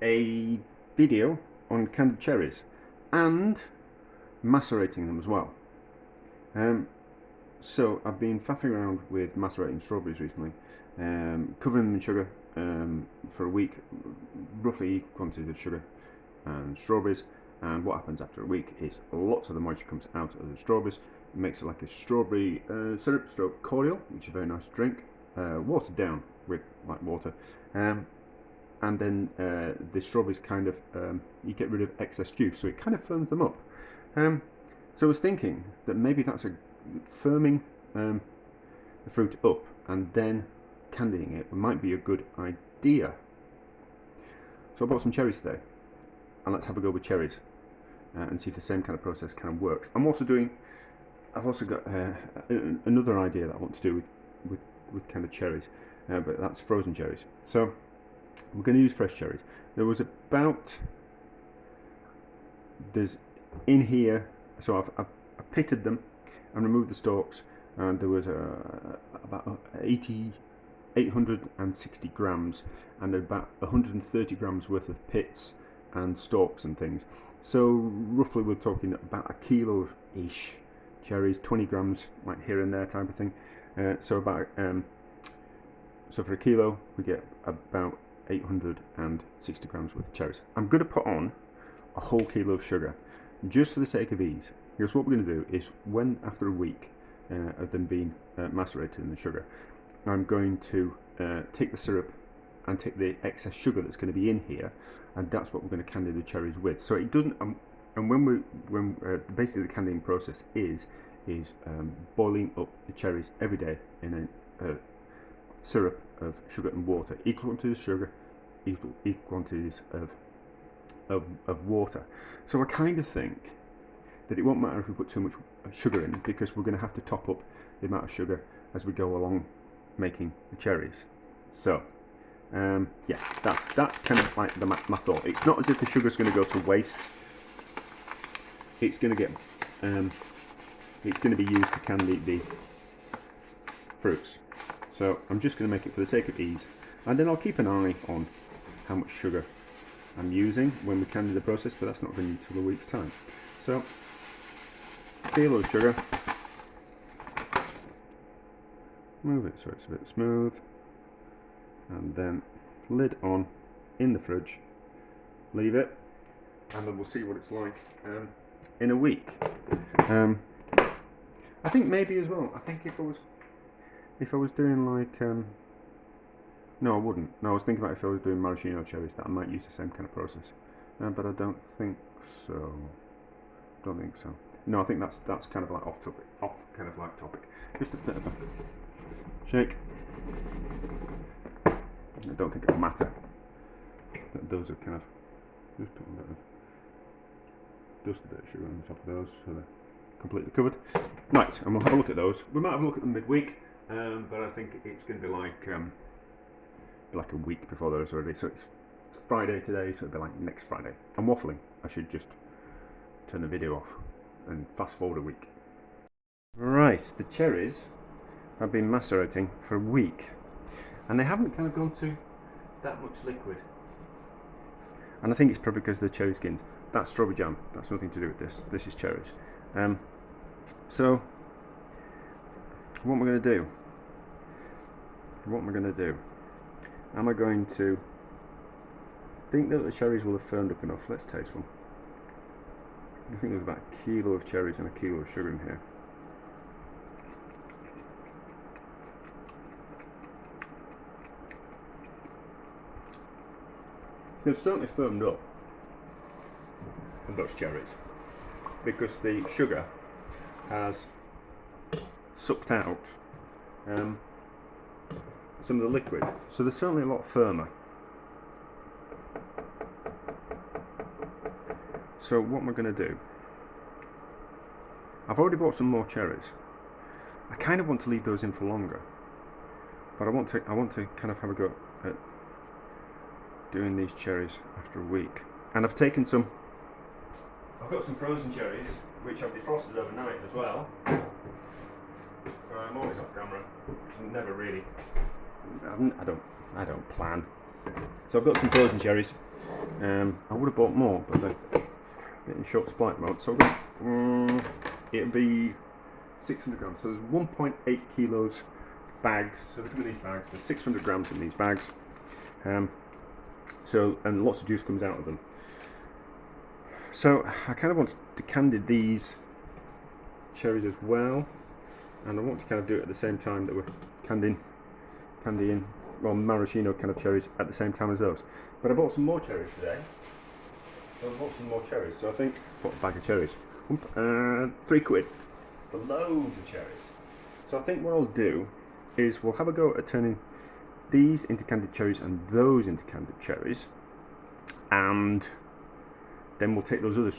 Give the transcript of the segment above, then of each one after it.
a video on candied cherries and macerating them as well. So I've been faffing around with macerating strawberries recently, covering them in sugar for a week, roughly equal quantities of sugar and strawberries. And what happens after a week is lots of the moisture comes out of the strawberries. It makes it like a strawberry syrup stroke cordial, which is a very nice drink, watered down with like water. And then the strawberries kind of, you get rid of excess juice, so it kind of firms them up. So I was thinking that maybe that's a firming the fruit up and then candying it might be a good idea. So I bought some cherries today, and let's have a go with cherries and see if the same kind of process kind of works. I've also got another idea that I want to do with kind of cherries, but that's frozen cherries. So we're going to use fresh cherries. There's in here, so I've pitted them and removed the stalks, and there was about 860 grams and about 130 grams worth of pits and stalks and things. So roughly we're talking about a kilo-ish cherries, 20 grams like here and there type of thing. So for a kilo we get about 860 grams worth of cherries. I'm going to put on a whole kilo of sugar just for the sake of ease. Here's what we're going to do is, when after a week of them being macerated in the sugar, I'm going to take the syrup and take the excess sugar that's going to be in here, and that's what we're going to candy the cherries with. So it doesn't, and basically the candying process is boiling up the cherries every day in a syrup of sugar and water, equal quantities of sugar, equal quantities of water. So I kind of think that it won't matter if we put too much sugar in, because we're going to have to top up the amount of sugar as we go along making the cherries. So yeah, that's kind of like my thought. It's not as if the sugar's going to go to waste. It's going to get it's going to be used to candy the fruits. So I'm just going to make it for the sake of ease, and then I'll keep an eye on how much sugar I'm using when we candy the process, but that's not going to be until a week's time. So kilo of sugar, move it so it's a bit smooth, and then lid on in the fridge, leave it, and then we'll see what it's like in a week. I think maybe as well, I think if I was doing like no, I wouldn't. No, I was thinking about if I was doing maraschino cherries, that I might use the same kind of process, but I don't think so. No, I think that's kind of like off topic. Just a bit of a shake. I don't think it'll matter that those are kind of, just put a bit of sugar on the top of those so they're completely covered. Right, and we'll have a look at those. We might have a look at them midweek, but I think it's going to be like a week before those already. So it's Friday today, so it'll be like next Friday. I'm waffling. I should just turn the video off and fast forward a week. Right, the cherries have been macerating for a week, and they haven't kind of gone to that much liquid. And I think it's probably because of the cherry skins. That's strawberry jam. That's nothing to do with this. This is cherries. So what am I going to do? Am I going to think that the cherries will have firmed up enough? Let's taste one. I think there's about a kilo of cherries and a kilo of sugar in here. They've certainly firmed up on those cherries, because the sugar has sucked out some of the liquid, so they're certainly a lot firmer. So what am I going to do? I've already bought some more cherries. I kind of want to leave those in for longer, but I want to kind of have a go at doing these cherries after a week. And I've got some frozen cherries which I've defrosted overnight as well. I'm always off camera. Never really. I don't plan. So I've got some frozen cherries. I would have bought more, but they're getting short supply at the moment. So it'll be 600 grams. So there's 1.8 kilos bags. So they come in these bags. There's 600 grams in these bags. So, and lots of juice comes out of them. So I kind of want to candy these cherries as well, and I want to kind of do it at the same time that we're candying well, maraschino kind of cherries at the same time as those. But I bought some more cherries today. So I bought some more cherries. So I think I bought a bag of cherries. £3 for loads of cherries. So I think what I'll do is we'll have a go at turning these into candied cherries and those into candied cherries, and then we'll take those other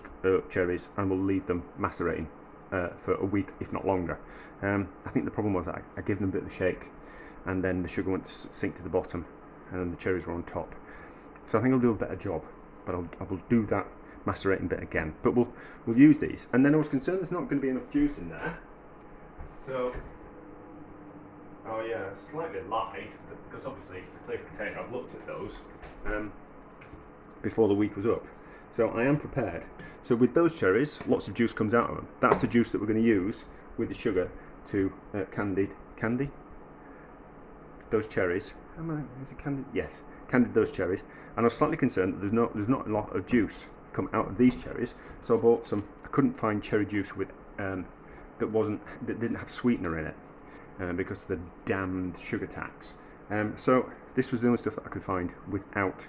cherries and we'll leave them macerating for a week, if not longer. I think the problem was that I gave them a bit of a shake, and then the sugar went to sink to the bottom, and the cherries were on top. So I think I'll do a better job, but I will do that macerating bit again. But we'll use these, and then I was concerned there's not going to be enough juice in there. So, oh yeah, slightly lied, because obviously it's a clear container. I've looked at those before the week was up. So I am prepared. So with those cherries, lots of juice comes out of them. That's the juice that we're going to use with the sugar to candy those cherries. Is it candied? Yes, candied those cherries. And I was slightly concerned that there's not a lot of juice come out of these cherries. So I bought some. I couldn't find cherry juice with that didn't have sweetener in it because of the damned sugar tax. So this was the only stuff that I could find without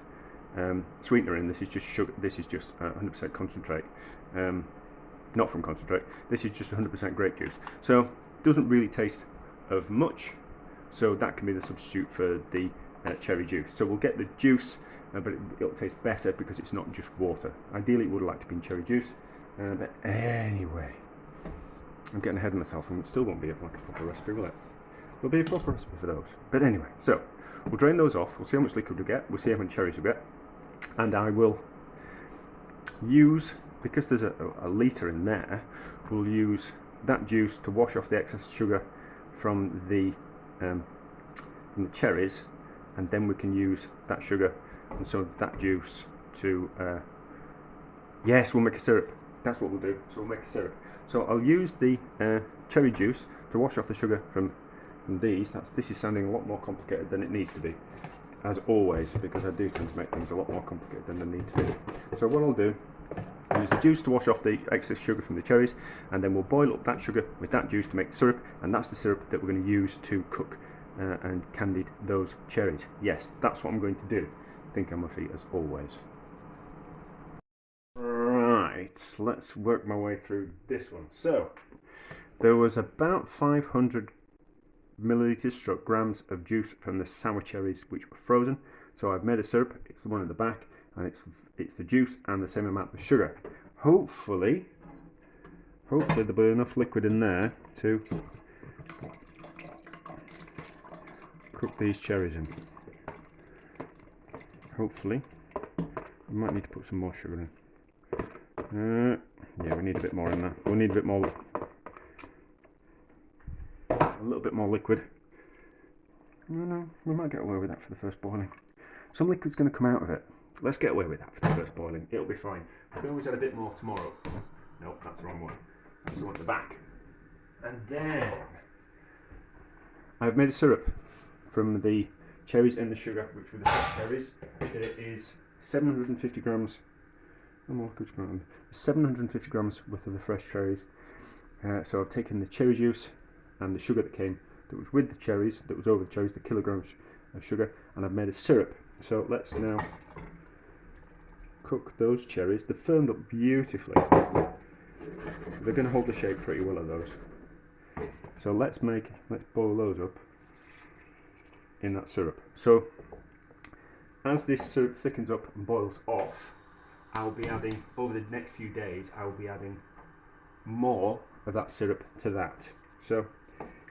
sweetener in. This is just sugar. This is just 100% concentrate, not from concentrate. This is just 100% grape juice. So it doesn't really taste of much. So that can be the substitute for the cherry juice. So we'll get the juice, but it'll taste better because it's not just water. Ideally, it would have liked to be cherry juice, but anyway, I'm getting ahead of myself, and it still won't be like a proper recipe, will it? There'll be a proper recipe for those. But anyway, so we'll drain those off. We'll see how much liquid we get. We'll see how many cherries we get. And I will use, because there's a litre in there, we'll use that juice to wash off the excess sugar from the cherries, and then we can use that sugar and some of that juice to yes, we'll make a syrup. That's what we'll do. So we'll make a syrup. So I'll use the cherry juice to wash off the sugar from these. This is sounding a lot more complicated than it needs to be, as always, because I do tend to make things a lot more complicated than they need to be. So what I'll do is use the juice to wash off the excess sugar from the cherries, and then we'll boil up that sugar with that juice to make the syrup, and that's the syrup that we're going to use to cook and candied those cherries. Yes, that's what I'm going to do. Think on my feet as always. Right, let's work my way through this one. So there was about 500 milliliters stroke grams of juice from the sour cherries, which were frozen. So I've made a syrup. It's the one at the back, and it's the juice and the same amount of sugar. Hopefully there'll be enough liquid in there to cook these cherries in. Hopefully. We might need to put some more sugar in. Yeah, we need a bit more in there. We'll need a bit more, a little bit more liquid. No, we might get away with that for the first boiling. Some liquid's going to come out of it. Let's get away with that for the first boiling. It'll be fine. We can always add a bit more tomorrow. Nope, that's the wrong one. That's the one at the back. And then I've made a syrup from the cherries and the sugar, which were the fresh cherries. It is 750 grams. 750 grams worth of the fresh cherries. So I've taken the cherry juice and the sugar that was with the cherries, that was over the cherries, the kilograms of sugar, and I've made a syrup. So let's now cook those cherries. They're firmed up beautifully. They're going to hold the shape pretty well of those. So let's boil those up in that syrup. So as this syrup thickens up and boils off, I'll be adding, over the next few days, I'll be adding more of that syrup to that. So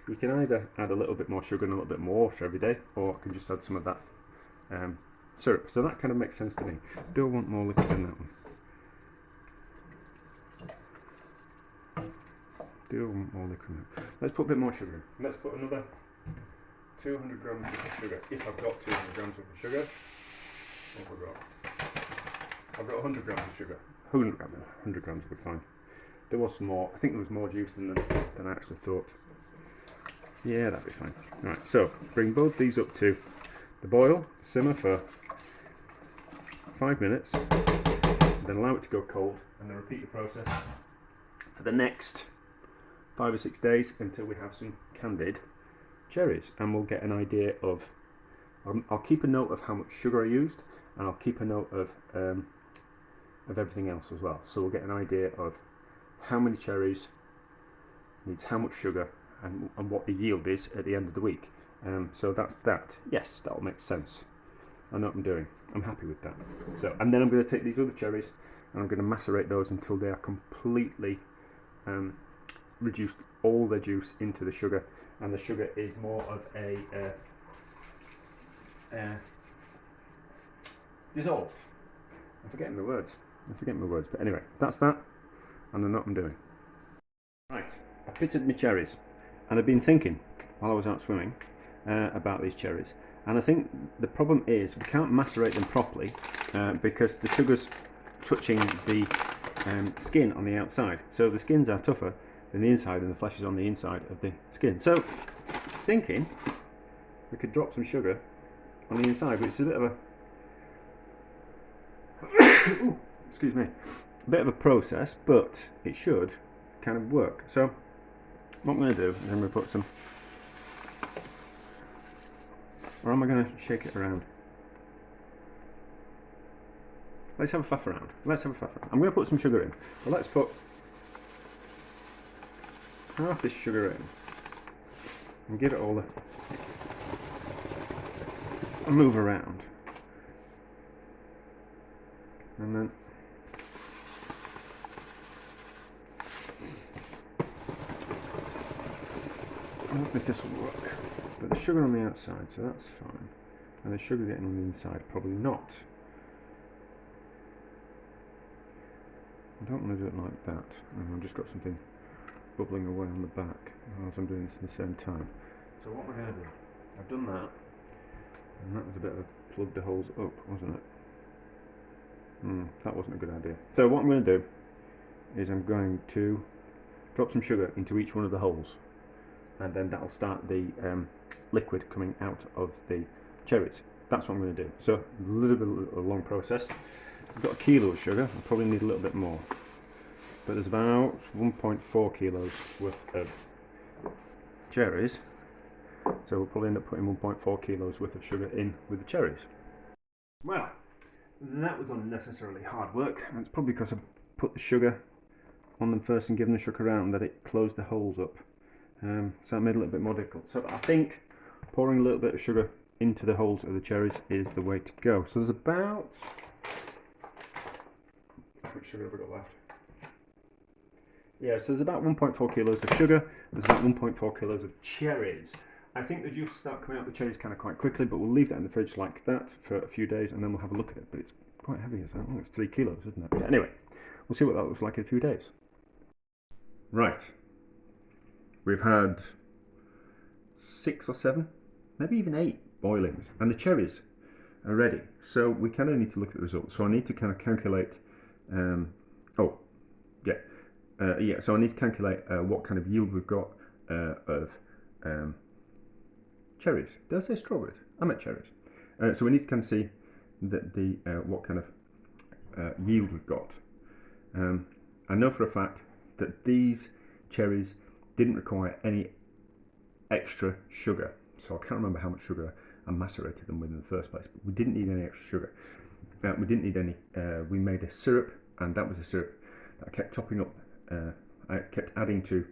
you can either add a little bit more sugar and a little bit more water every day, or I can just add some of that syrup. So that kind of makes sense to me. Do I want more liquid in that one? Do I want more liquid in that? Let's put a bit more sugar in. Let's put another 200 grams of sugar, if I've got 200 grams of sugar. What have we got? I've got 100 grams of sugar. 100 grams would be fine. There was some more. I think there was more juice than I actually thought. Yeah, that'd be fine. Right, so bring both these up to the boil, simmer for 5 minutes, then allow it to go cold, and then repeat the process for the next 5 or 6 days until we have some candied cherries, and we'll get an idea of. I'll keep a note of how much sugar I used, and I'll keep a note of everything else as well. So we'll get an idea of how many cherries needs how much sugar, and what the yield is at the end of the week. So that's that. Yes, that'll make sense. I know what I'm doing. I'm happy with that. So, and then I'm going to take these other cherries and I'm going to macerate those until they are completely reduced all their juice into the sugar, and the sugar is more of a dissolved. I'm forgetting the words. But anyway, that's that, and I know what I'm doing. Right, I pitted my cherries, and I've been thinking while I was out swimming about these cherries, and I think the problem is we can't macerate them properly because the sugar's touching the skin on the outside. So the skins are tougher than the inside, and the flesh is on the inside of the skin. So thinking we could drop some sugar on the inside, which is a bit of a ooh, excuse me, a bit of a process, but it should kind of work. So what I'm going to do is I'm going to put some, or am I going to shake it around? Let's have a faff around. I'm going to put some sugar in. So let's put half this sugar in and give it all a move around. And then I don't know if this will work, but the sugar on the outside, so that's fine, and the sugar getting on the inside, probably not. I don't want to do it like that, and I've just got something bubbling away on the back as I'm doing this at the same time. So what we're going to do, I've done that, and that was a bit of a plug the holes up, wasn't it? That wasn't a good idea. So what I'm going to do is I'm going to drop some sugar into each one of the holes, and then that'll start the liquid coming out of the cherries. That's what I'm going to do. So a little bit of a long process. I've got a kilo of sugar. I probably need a little bit more, but there's about 1.4 kilos worth of cherries, so we'll probably end up putting 1.4 kilos worth of sugar in with the cherries. Well, that was unnecessarily hard work, and it's probably because I put the sugar on them first and given the sugar around that it closed the holes up, so it made it a little bit more difficult. So I think pouring a little bit of sugar into the holes of the cherries is the way to go. So there's about, how much sugar have I got left? Yeah, so there's about 1.4 kilos of sugar, there's about 1.4 kilos of cherries. I think the juice will start coming out of the cherries kind of quite quickly, but we'll leave that in the fridge like that for a few days, and then we'll have a look at it. But it's quite heavy, isn't it? Oh, it's 3 kilos, isn't it? But anyway, we'll see what that looks like in a few days. Right, we've had 6 or 7, maybe even 8 boilings, and the cherries are ready. So we kind of need to look at the results. So I need to kind of calculate. So I need to calculate what kind of yield we've got of cherries. Did I say strawberries? I meant cherries. So we need to kind of see that the what kind of yield we've got. I know for a fact that these cherries didn't require any extra sugar. So I can't remember how much sugar I macerated them with in the first place. But we didn't need any extra sugar. We didn't need any. We made a syrup, and that was a syrup that I kept topping up. I kept adding to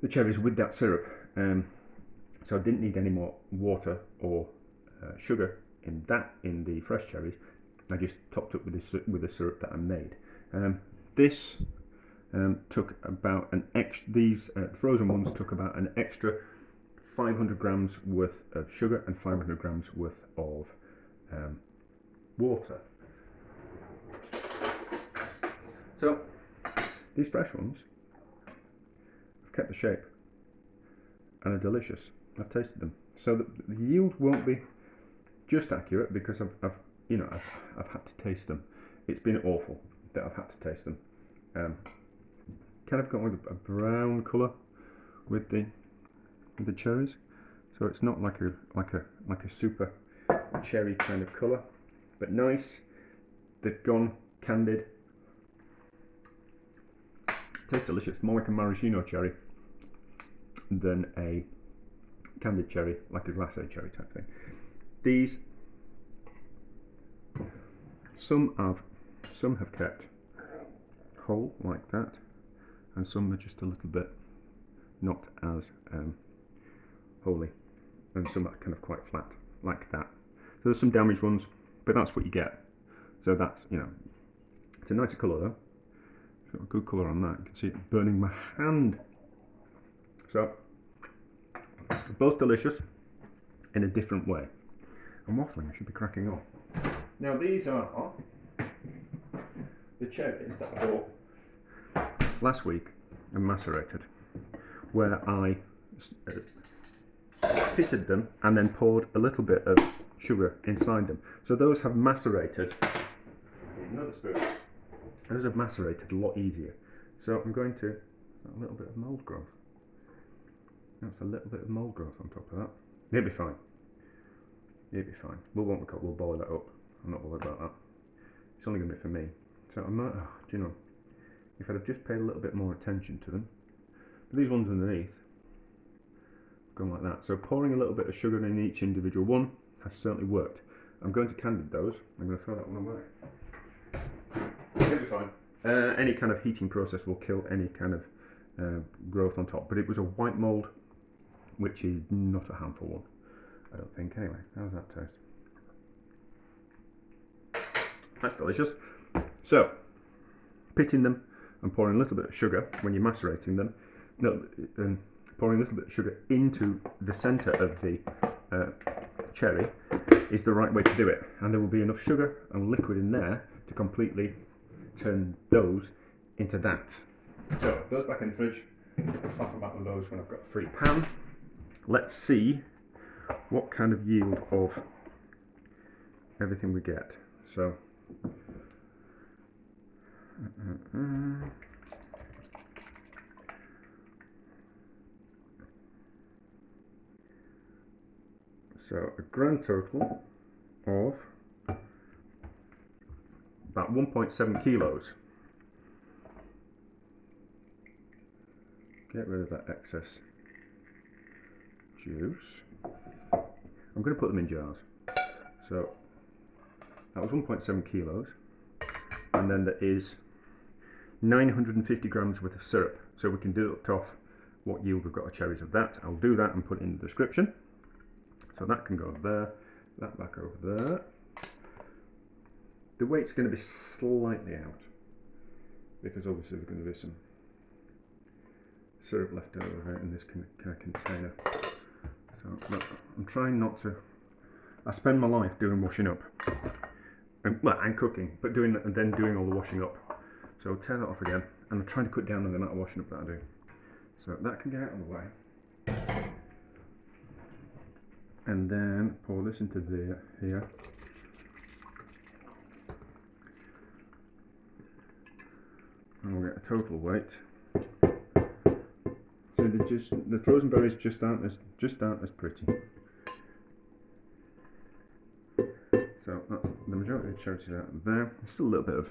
the cherries with that syrup. So I didn't need any more water or sugar in the fresh cherries. I just topped up with the syrup that I made. This took about an extra. These frozen ones took about an extra 500 grams worth of sugar and 500 grams worth of water. So these fresh ones have kept the shape and are delicious. I've tasted them, so the yield won't be just accurate because I've had to taste them. it's been awful that I've had to taste them. Kind of got like a brown colour with the cherries, so it's not like a super cherry kind of colour, but nice. They've gone candied. Tastes delicious, more like a maraschino cherry than a candied cherry, like a glace cherry type thing. These, some have kept whole like that, and some are just a little bit not as holy, and some are kind of quite flat like that. So there's some damaged ones, but that's what you get. So that's, you know, it's a nicer colour though. It's got a good colour on that. You can see it burning my hand. So both delicious in a different way. I'm waffling, I should be cracking on. Now these are the cherries that I bought last week and macerated, where I pitted them and then poured a little bit of sugar inside them. So those have macerated, another spoon, those have macerated a lot easier. So I'm going to, a little bit of mould growth. That's a little bit of mould growth on top of that. It'll be fine. It'll be fine. We'll boil that up. I'm not worried about that. It's only going to be for me. So I might, do you know, if I'd have just paid a little bit more attention to them. But these ones underneath, gone like that. So pouring a little bit of sugar in each individual one has certainly worked. I'm going to Candied those. I'm going to throw that one away. It'll be fine. Any kind of heating process will kill any kind of growth on top. But it was a white mould, which is not a harmful one, I don't think. Anyway, how does that taste? That's delicious. So, pitting them and pouring a little bit of sugar when you're macerating them, pouring a little bit of sugar into the centre of the cherry is the right way to do it. And there will be enough sugar and liquid in there to completely turn those into that. So, those back in the fridge. Off about with those when I've got a free pan. Let's see what kind of yield of everything we get. So, so a grand total of about 1.7 kilos. Get rid of that excess juice. I'm going to put them in jars. So that was 1.7 kilos, and then there is 950 grams worth of syrup. So we can deduct off what yield we've got of cherries of that. I'll do that and put it in the description. So that can go there, that back over there. The weight's going to be slightly out because obviously there's going to be some syrup left over in this kind of container. So I'm trying not to. I spend my life doing washing up, and cooking, but then doing all the washing up. So I'll tear that off again, and I'm trying to cut down on the amount of washing up that I do. So that can get out of the way, and then pour this into here. And we'll get a total weight. So the frozen berries just aren't as pretty. So that's the majority of the cherries out there. There's still a little bit of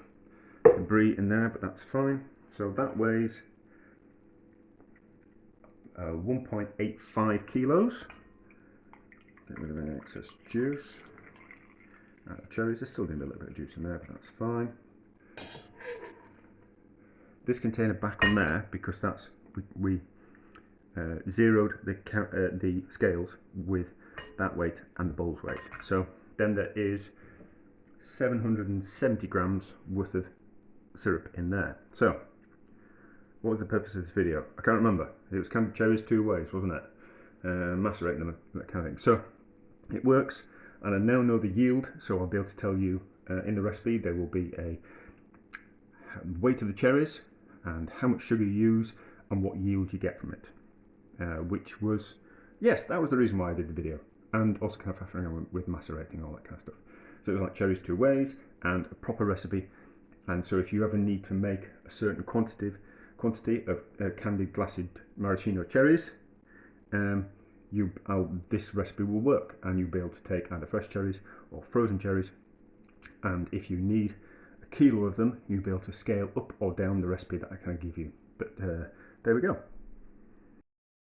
debris in there, but that's fine. So that weighs 1.85 kilos. Get rid of any excess juice. The cherries, there's still going to be a little bit of juice in there, but that's fine. This container back on there because that's we zeroed the scales with that weight and the bowl's weight. So then there is 770 grams worth of syrup in there. So what was the purpose of this video? I can't remember. It was candied cherries 2 ways, wasn't it? Macerating them, that kind of thing. So it works, and I now know the yield, so I'll be able to tell you in the recipe there will be a weight of the cherries and how much sugar you use and what yield you get from it. Which was, yes, that was the reason why I did the video, and also kind of faffing around with macerating, all that kind of stuff. So it was like cherries 2 ways and a proper recipe And so if you ever need to make a certain quantity of candied glassed maraschino cherries, this recipe will work, and you'll be able to take either fresh cherries or frozen cherries, and if you need a kilo of them, you'll be able to scale up or down the recipe that I can give you. But there we go.